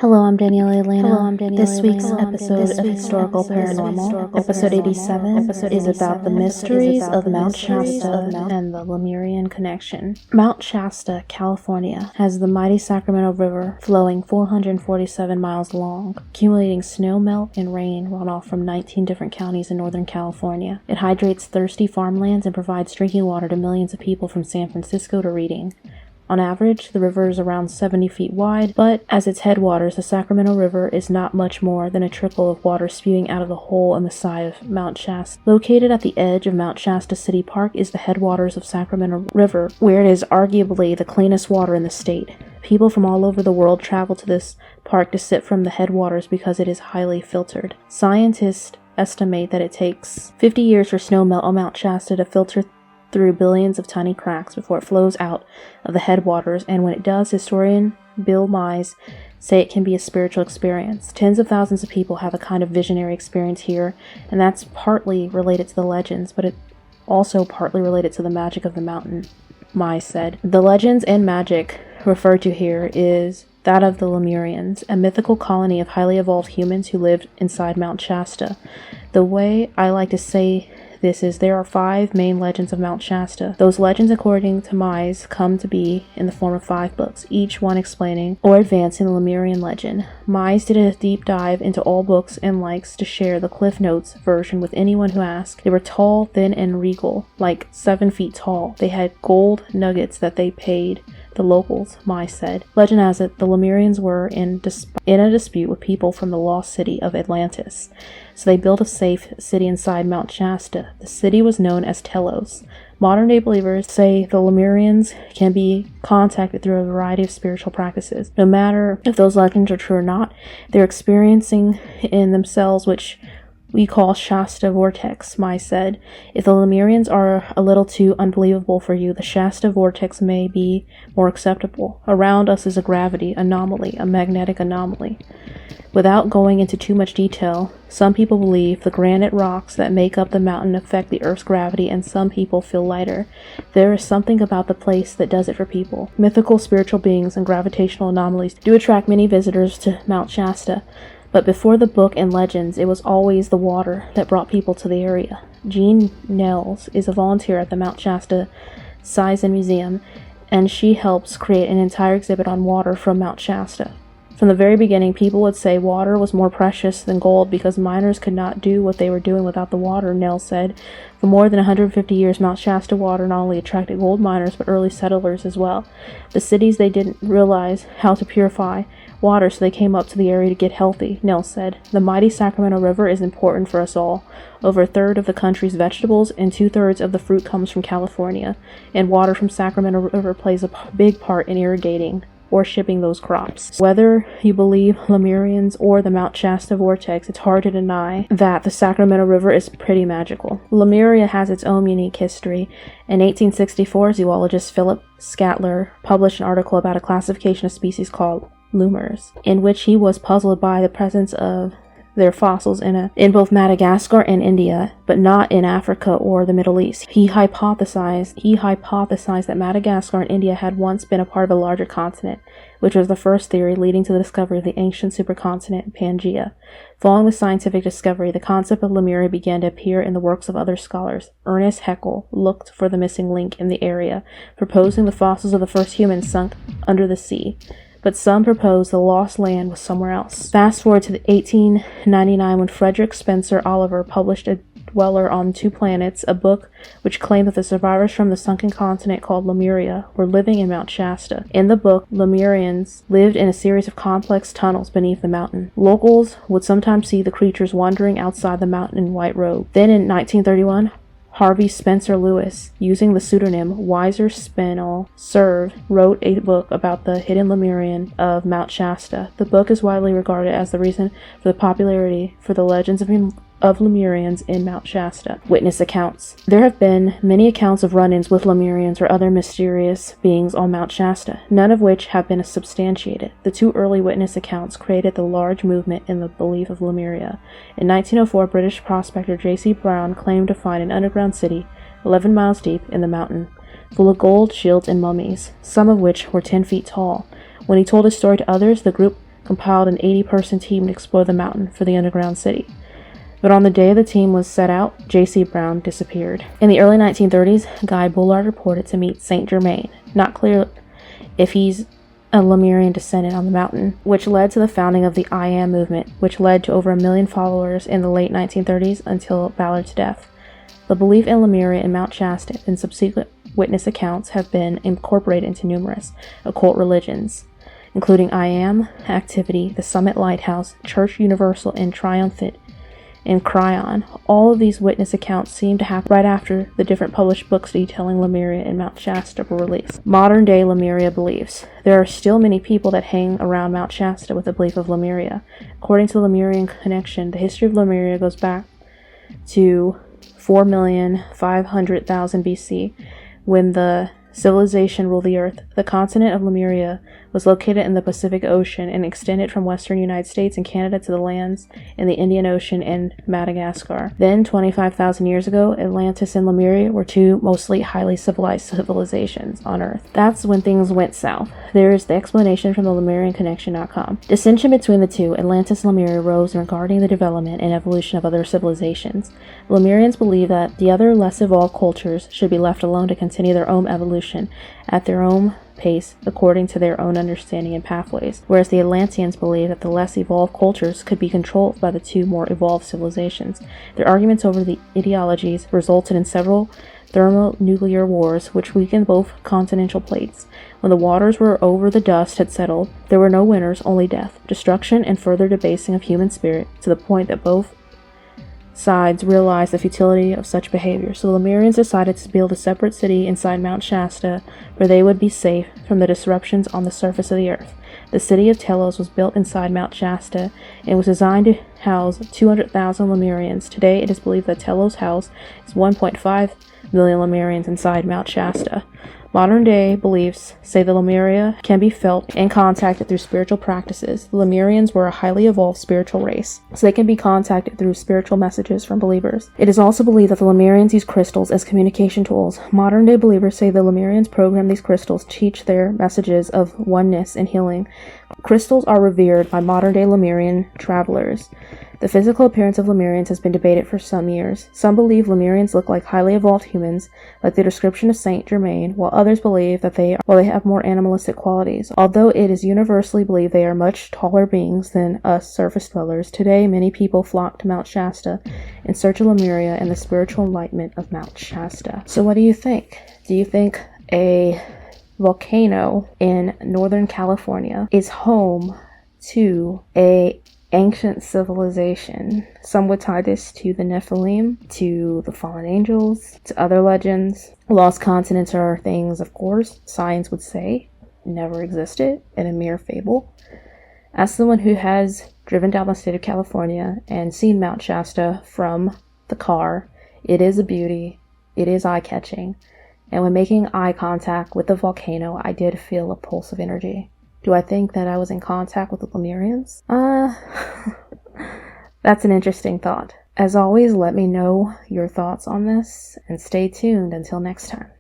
Hello, I'm Daniela Elana. This week's episode of Historical Paranormal, episode 87, is about the mysteries of Mound Shasta and the Lemurian connection. Mound Shasta, California, has the mighty Sacramento River flowing 447 miles long, accumulating snow melt and rain runoff from 19 different counties in Northern California. It hydrates thirsty farmlands and provides drinking water to millions of people from San Francisco to Reading. On average, the river is around 70 feet wide, but as its headwaters, the Sacramento River is not much more than a trickle of water spewing out of the hole in the side of Mound Shasta. Located at the edge of Mound Shasta City Park is the headwaters of Sacramento River, where it is arguably the cleanest water in the state. People from all over the world travel to this park to sip from the headwaters because it is highly filtered. Scientists estimate that it takes 50 years for snowmelt on Mound Shasta to filter through billions of tiny cracks before it flows out of the headwaters, and when it does, historian Bill Mize say it can be a spiritual experience. Tens of thousands of people have a kind of visionary experience here, and that's partly related to the legends, but it also partly related to the magic of the mountain, Mize said. The legends and magic referred to here is that of the Lemurians, a mythical colony of highly evolved humans who lived inside Mound Shasta. The way I like to say this is there are 5 main legends of Mound Shasta. Those legends, according to Mize, come to be in the form of 5 books, each one explaining or advancing the Lemurian legend. Mize did a deep dive into all books and likes to share the Cliff Notes version with anyone who asks. They were tall, thin, and regal, like 7 feet tall. They had gold nuggets that they paid the locals, Mize said. Legend has it the Lemurians were in a dispute with people from the lost city of Atlantis, so they built a safe city inside Mound Shasta. The city was known as Telos. Modern-day believers say the Lemurians can be contacted through a variety of spiritual practices. No matter if those legends are true or not, they're experiencing in themselves which we call Shasta vortex, Mize said. If the Lemurians are a little too unbelievable for you, the Shasta vortex may be more acceptable. Around us is a gravity anomaly, a magnetic anomaly. Without going into too much detail, some people believe the granite rocks that make up the mountain affect the Earth's gravity, and some people feel lighter. There is something about the place that does it for people. Mythical spiritual beings and gravitational anomalies do attract many visitors to Mound Shasta. But before the book and legends, it was always the water that brought people to the area. Jean Nels is a volunteer at the Mound Shasta Seisen Museum, and she helps create an entire exhibit on water from Mound Shasta. From the very beginning, people would say water was more precious than gold because miners could not do what they were doing without the water, Nels said. For more than 150 years, Mound Shasta water not only attracted gold miners, but early settlers as well. The cities, they didn't realize how to purify water, so they came up to the area to get healthy, Nels said. The mighty Sacramento River is important for us all. Over a third of the country's vegetables and 2/3 of the fruit comes from California, and water from Sacramento River plays a big part in irrigating or shipping those crops. Whether you believe Lemurians or the Mound Shasta vortex, it's hard to deny that the Sacramento River is pretty magical. Lemuria has its own unique history. In 1864, zoologist Philip Scatler published an article about a classification of species called Lemurs, in which he was puzzled by the presence of their fossils in both Madagascar and India, but not in Africa or the Middle East. He hypothesized that Madagascar and India had once been a part of a larger continent, which was the first theory leading to the discovery of the ancient supercontinent Pangaea. Following the scientific discovery, the concept of Lemuria began to appear in the works of other scholars. Ernest Haeckel looked for the missing link in the area, proposing the fossils of the first humans sunk under the sea. But some proposed the lost land was somewhere else. Fast forward to 1899 when Frederick Spencer Oliver published A Dweller on Two Planets, a book which claimed that the survivors from the sunken continent called Lemuria were living in Mound Shasta. In the book, Lemurians lived in a series of complex tunnels beneath the mountain. Locals would sometimes see the creatures wandering outside the mountain in white robes. Then in 1931, Harvey Spencer Lewis, using the pseudonym Weiser Spinel Serve, wrote a book about the hidden Lemurian of Mound Shasta. The book is widely regarded as the reason for the popularity for the legends of Lemurians in Mound Shasta. Witness accounts. There have been many accounts of run-ins with Lemurians or other mysterious beings on Mound Shasta, none of which have been substantiated. The 2 early witness accounts created the large movement in the belief of Lemuria. In 1904, British prospector J.C. Brown claimed to find an underground city 11 miles deep in the mountain, full of gold, shields, and mummies, some of which were 10 feet tall. When he told his story to others, the group compiled an 80-person team to explore the mountain for the underground city. But on the day the team was set out, J.C. Brown disappeared. In the early 1930s, Guy Bullard reported to meet Saint Germain, not clear if he's a Lemurian descendant on the mountain, which led to the founding of the I Am movement, which led to over 1 million followers in the late 1930s until Ballard's death. The belief in Lemuria and Mount Shasta and subsequent witness accounts have been incorporated into numerous occult religions, including I Am, Activity, the Summit Lighthouse, Church Universal, and Triumphant, and Cryon. All of these witness accounts seem to happen right after the different published books detailing Lemuria and Mount Shasta were released. Modern day Lemuria beliefs. There are still many people that hang around Mount Shasta with the belief of Lemuria. According to the Lemurian connection, the history of Lemuria goes back to 4,500,000 BC, when the civilization ruled the earth. The continent of Lemuria was located in the Pacific Ocean and extended from western United States and Canada to the lands in the Indian Ocean and Madagascar. Then, 25,000 years ago, Atlantis and Lemuria were two mostly highly civilized civilizations on Earth. That's when things went south. There is the explanation from the LemurianConnection.com. Dissension between the two, Atlantis and Lemuria, rose regarding the development and evolution of other civilizations. Lemurians believe that the other less evolved cultures should be left alone to continue their own evolution at their own pace according to their own understanding and pathways, whereas the Atlanteans believe that the less evolved cultures could be controlled by the two more evolved civilizations. Their arguments over the ideologies resulted in several thermonuclear wars which weakened both continental plates. When the waters were over, the dust had settled, there were no winners, only death, destruction, and further debasing of human spirit, to the point that both sides realized the futility of such behavior. So the Lemurians decided to build a separate city inside Mount Shasta where they would be safe from the disruptions on the surface of the earth. The city of Telos was built inside Mount Shasta and was designed to house 200,000 Lemurians. Today it is believed that Telos houses 1.5 million Lemurians inside Mount Shasta. Modern day beliefs say the Lemuria can be felt and contacted through spiritual practices. The Lemurians were a highly evolved spiritual race, so they can be contacted through spiritual messages from believers. It is also believed that the Lemurians use crystals as communication tools. Modern day believers say the Lemurians program these crystals to teach their messages of oneness and healing. Crystals are revered by modern day Lemurian travelers. The physical appearance of Lemurians has been debated for some years. Some believe Lemurians look like highly evolved humans, like the description of Saint Germain, while others believe that they have more animalistic qualities. Although it is universally believed they are much taller beings than us surface dwellers, today many people flock to Mount Shasta in search of Lemuria and the spiritual enlightenment of Mount Shasta. So what do you think? Do you think a volcano in Northern California is home to a ancient civilization? Some would tie this to the Nephilim, to the fallen angels, to other legends. Lost continents are things, of course, science would say never existed and a mere fable. As someone who has driven down the state of California and seen Mount Shasta from the car, it is a beauty, it is eye-catching, and when making eye contact with the volcano, I did feel a pulse of energy. Do I think that I was in contact with the Lemurians? That's an interesting thought. As always, let me know your thoughts on this, and stay tuned until next time.